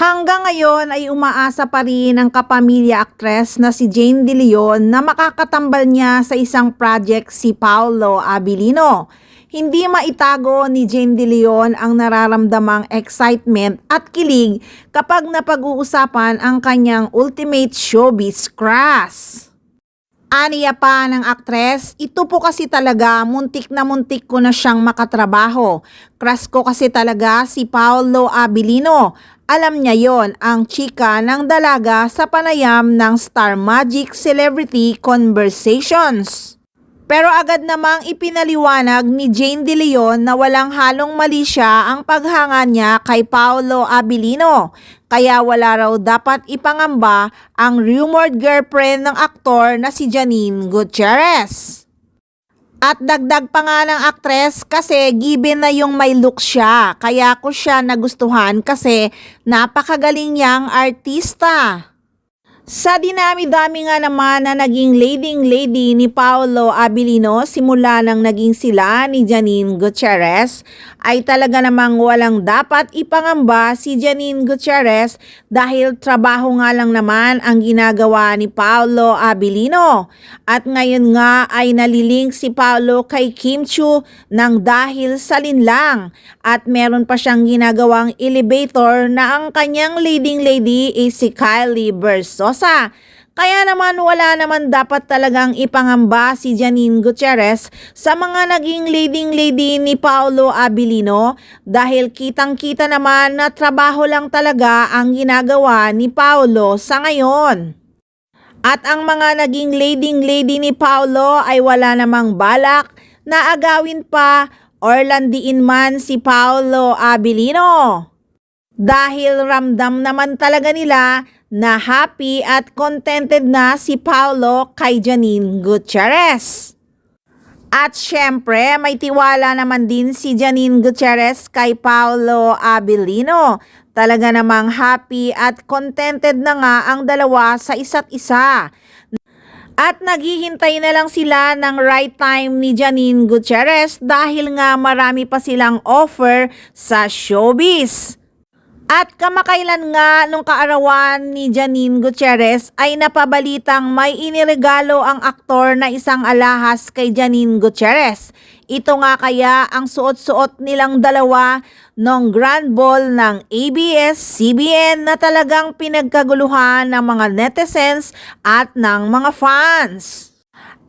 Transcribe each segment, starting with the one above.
Hanggang ngayon ay umaasa pa rin ang kapamilya aktres na si Jane De Leon na makakatambal niya sa isang project si Paolo Abilino. Hindi maitago ni Jane De Leon ang nararamdamang excitement at kilig kapag napag-uusapan ang kanyang ultimate showbiz crush. Aniya pa ng aktres, ito po kasi talaga muntik ko na siyang makatrabaho. Crush ko kasi talaga si Paolo Abilino. Alam niya yon, ang chika ng dalaga sa panayam ng Star Magic Celebrity Conversations. Pero agad namang ipinaliwanag ni Jane De Leon na walang halong mali siya ang paghanga niya kay Paolo Abilino. Kaya wala raw dapat ipangamba ang rumored girlfriend ng aktor na si Janine Gutierrez. At dagdag pa nga ng aktres kasi given na yung may look siya, kaya ko siya nagustuhan kasi napakagaling niyang artista. Sa dinami-dami nga naman na naging lady ni Paolo Abilino simula nang naging sila ni Janine Gutierrez, ay talaga namang walang dapat ipangamba si Janine Gutierrez dahil trabaho nga lang naman ang ginagawa ni Paolo Abilino. At ngayon nga ay nalilink si Paolo kay Kim Chiu nang dahil sa linlang, at meron pa siyang ginagawang elevator na ang kanyang leading lady is si Kylie Versosa. Kaya naman wala naman dapat talagang ipangamba si Janine Gutierrez sa mga naging leading lady ni Paolo Abilino dahil kitang-kita naman na trabaho lang talaga ang ginagawa ni Paolo sa ngayon. At ang mga naging leading lady ni Paolo ay wala namang balak na agawin pa or landiin man si Paolo Abilino. Dahil ramdam naman talaga nila na happy at contented na si Paolo kay Janine Gutierrez. At syempre, may tiwala naman din si Janine Gutierrez kay Paolo Abilino. Talaga namang happy at contented na nga ang dalawa sa isa't isa. At naghihintay na lang sila ng right time ni Janine Gutierrez dahil nga marami pa silang offer sa showbiz. At kamakailan nga nung kaarawan ni Janine Gutierrez ay napabalitang may iniregalo ang aktor na isang alahas kay Janine Gutierrez. Ito nga kaya ang suot-suot nilang dalawa nung Grand Ball ng ABS-CBN na talagang pinagkaguluhan ng mga netizens at ng mga fans.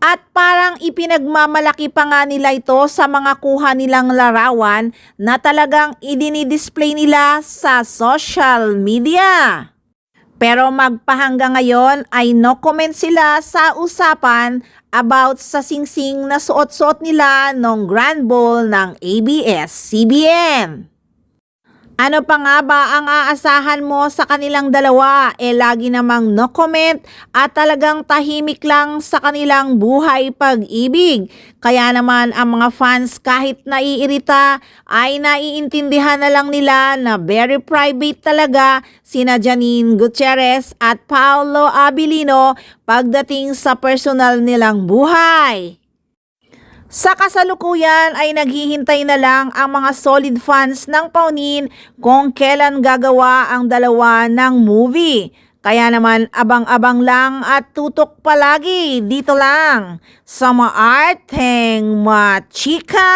At parang ipinagmamalaki pa nga nila ito sa mga kuha nilang larawan na talagang idinidisplay nila sa social media. Pero magpahanggang ngayon ay no comment sila sa usapan about sa singsing na suot-suot nila nung Grand Ball ng ABS-CBN. Ano pa nga ba ang aasahan mo sa kanilang dalawa? Lagi namang no comment at talagang tahimik lang sa kanilang buhay pag-ibig. Kaya naman ang mga fans kahit naiirita ay naiintindihan na lang nila na very private talaga sina Janine Gutierrez at Paolo Abilino pagdating sa personal nilang buhay. Sa kasalukuyan ay naghihintay na lang ang mga solid fans ng Paunin kung kailan gagawa ang dalawa ng movie. Kaya naman abang-abang lang at tutok palagi dito lang sa Maarteng Machika!